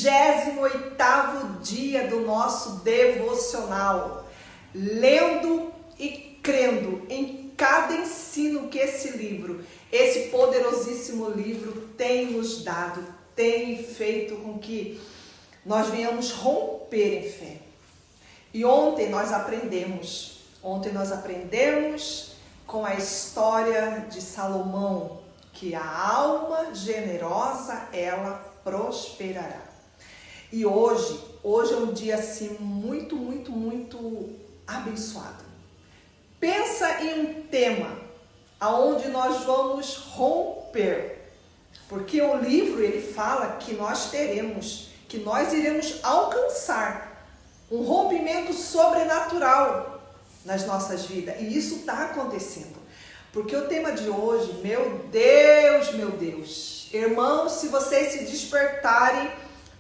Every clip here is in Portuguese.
28º dia do nosso devocional, lendo e crendo em cada ensino que esse poderosíssimo livro tem nos dado, tem feito com que nós venhamos romper em fé. E ontem nós aprendemos com a história de Salomão, que a alma generosa, ela prosperará. E hoje é um dia assim muito abençoado. Pensa em um tema aonde nós vamos romper, porque o livro ele fala que nós iremos alcançar um rompimento sobrenatural nas nossas vidas, e isso está acontecendo. Porque o tema de hoje, meu Deus, irmãos, se vocês se despertarem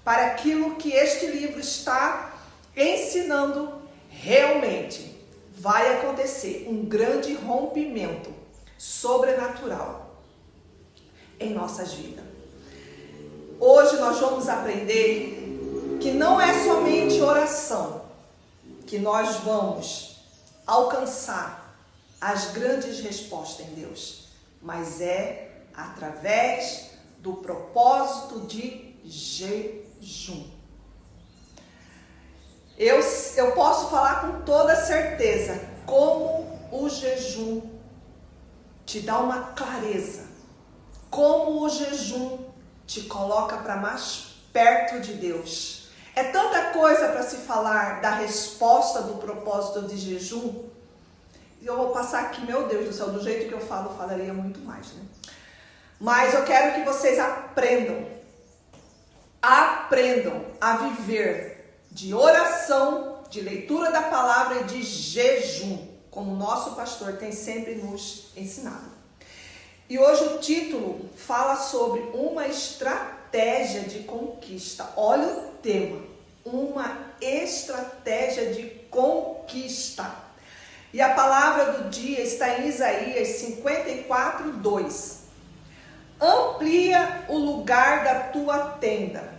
para aquilo que este livro está ensinando, realmente vai acontecer um grande rompimento sobrenatural em nossas vidas. Hoje nós vamos aprender que não é somente oração que nós vamos alcançar as grandes respostas em Deus, mas é através do propósito de jejum. Eu posso falar com toda certeza como o jejum te dá uma clareza, como o jejum te coloca para mais perto de Deus. É tanta coisa para se falar da resposta do propósito de jejum. E eu vou passar aqui, meu Deus do céu, do jeito que eu falaria muito mais, né? Mas eu quero que vocês aprendam a viver de oração, de leitura da palavra e de jejum, como o nosso pastor tem sempre nos ensinado. E hoje o título fala sobre uma estratégia de conquista. Olha o tema, uma estratégia de conquista. E a palavra do dia está em Isaías 54:2. Amplia o lugar da tua tenda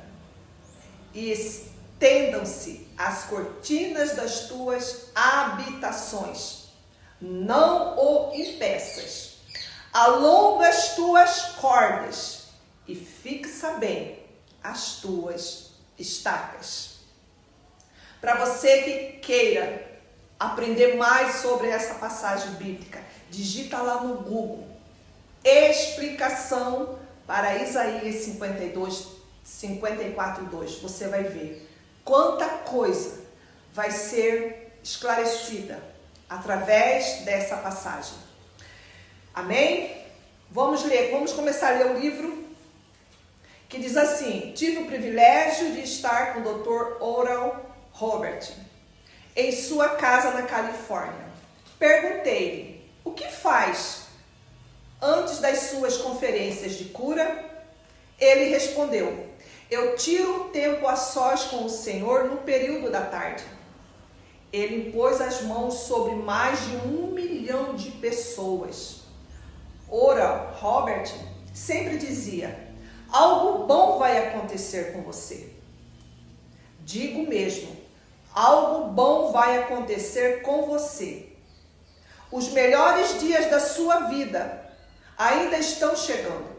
e estendam-se as cortinas das tuas habitações. Não o impeças. Alonga as tuas cordas e fixa bem as tuas estacas. Para você que queira aprender mais sobre essa passagem bíblica, digita lá no Google explicação para Isaías 54:2. Você vai ver quanta coisa vai ser esclarecida através dessa passagem. Amém? Vamos começar a ler o livro, que diz assim: tive o privilégio de estar com o Dr. Oral Roberts em sua casa na Califórnia. Perguntei-lhe o que faz antes das suas conferências de cura. Ele respondeu: eu tiro tempo a sós com o Senhor no período da tarde. Ele impôs as mãos sobre mais de 1 milhão de pessoas. Oral Roberts sempre dizia: algo bom vai acontecer com você. Digo mesmo, algo bom vai acontecer com você. Os melhores dias da sua vida ainda estão chegando.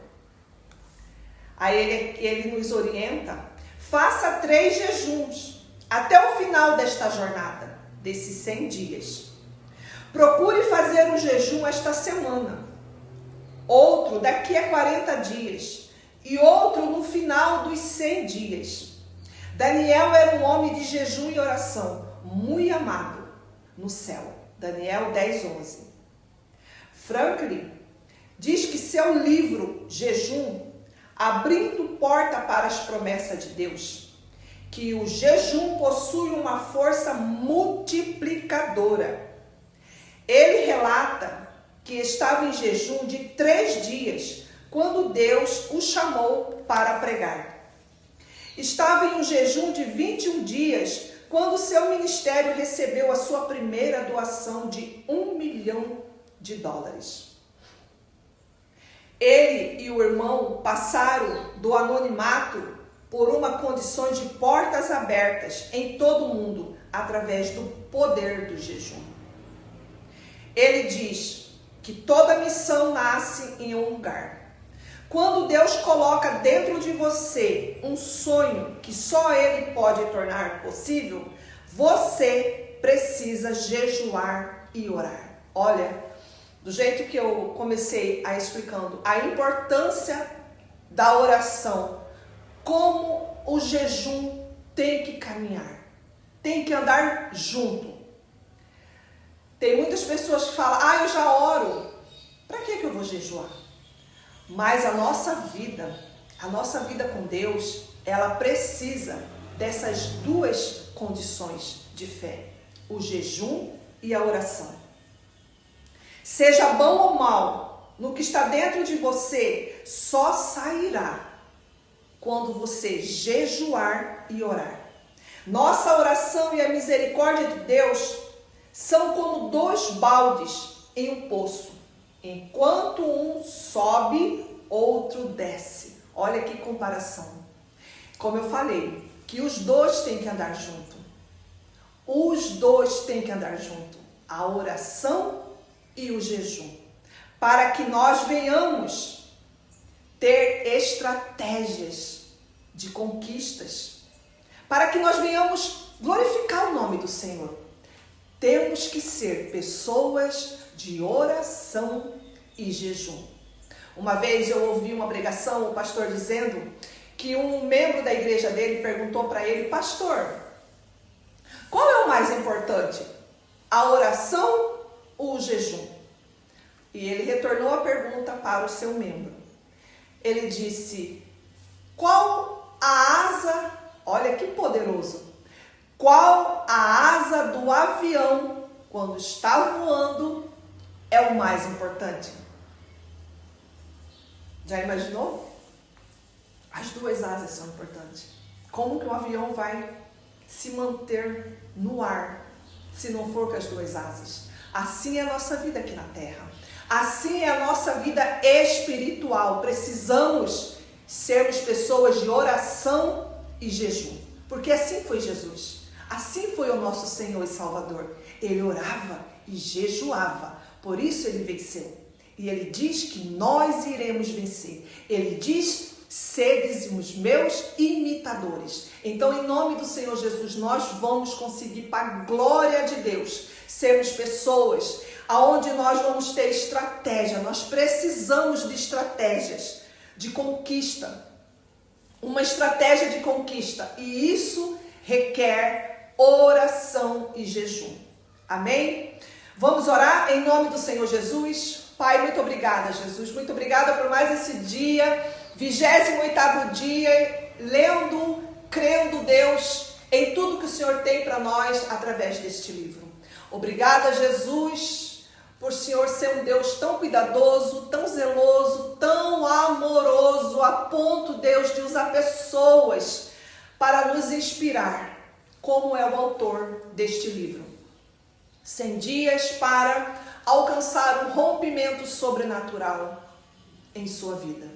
Aí ele nos orienta: faça 3 jejuns até o final desta jornada, desses 100 dias. Procure fazer um jejum esta semana, outro daqui a 40 dias e outro no final dos 100 dias. Daniel era um homem de jejum e oração, muito amado no céu. Daniel 10:11. Franklin diz que seu livro Jejum, abrindo porta para as promessas de Deus, que o jejum possui uma força multiplicadora. Ele relata que estava em jejum de 3 dias quando Deus o chamou para pregar. Estava em um jejum de 21 dias quando seu ministério recebeu a sua primeira doação de $1 milhão. Ele e o irmão passaram do anonimato por uma condição de portas abertas em todo o mundo, através do poder do jejum. Ele diz que toda missão nasce em um lugar. Quando Deus coloca dentro de você um sonho que só Ele pode tornar possível, você precisa jejuar e orar. Olha, do jeito que eu comecei a explicando, a importância da oração, como o jejum tem que caminhar, tem que andar junto. Tem muitas pessoas que falam, eu já oro, para que eu vou jejuar? Mas a nossa vida com Deus, ela precisa dessas duas condições de fé, o jejum e a oração. Seja bom ou mal, no que está dentro de você, só sairá quando você jejuar e orar. Nossa oração e a misericórdia de Deus são como dois baldes em um poço. Enquanto um sobe, outro desce. Olha que comparação. Como eu falei, que os dois têm que andar junto. Os dois têm que andar junto. A oração e o jejum. Para que nós venhamos ter estratégias de conquistas. Para que nós venhamos glorificar o nome do Senhor. Temos que ser pessoas de oração e jejum. Uma vez eu ouvi uma pregação, o pastor dizendo que um membro da igreja dele perguntou para ele, pastor, qual é o mais importante? A oração ou o jejum? E ele retornou a pergunta para o seu membro. Ele disse, qual a asa, olha que poderoso, qual a asa do avião quando está voando é o mais importante? Já imaginou? As duas asas são importantes. Como que o avião vai se manter no ar se não for com as duas asas? Assim é a nossa vida aqui na Terra. Assim é a nossa vida espiritual. Precisamos sermos pessoas de oração e jejum. Porque assim foi Jesus. Assim foi o nosso Senhor e Salvador. Ele orava e jejuava. Por isso ele venceu. E ele diz que nós iremos vencer. Ele diz, sedes os meus imitadores. Então, em nome do Senhor Jesus, nós vamos conseguir, para a glória de Deus, sermos pessoas aonde nós vamos ter estratégia. Nós precisamos de estratégias de conquista. Uma estratégia de conquista. E isso requer oração e jejum. Amém? Vamos orar em nome do Senhor Jesus. Pai, muito obrigada, Jesus. Muito obrigada por mais esse dia, 28º dia, lendo, crendo, Deus, em tudo que o Senhor tem para nós através deste livro. Obrigada, Jesus, por o Senhor ser um Deus tão cuidadoso, tão zeloso, tão amoroso, a ponto, Deus, de usar pessoas para nos inspirar, como é o autor deste livro. 100 dias para alcançar um rompimento sobrenatural em sua vida.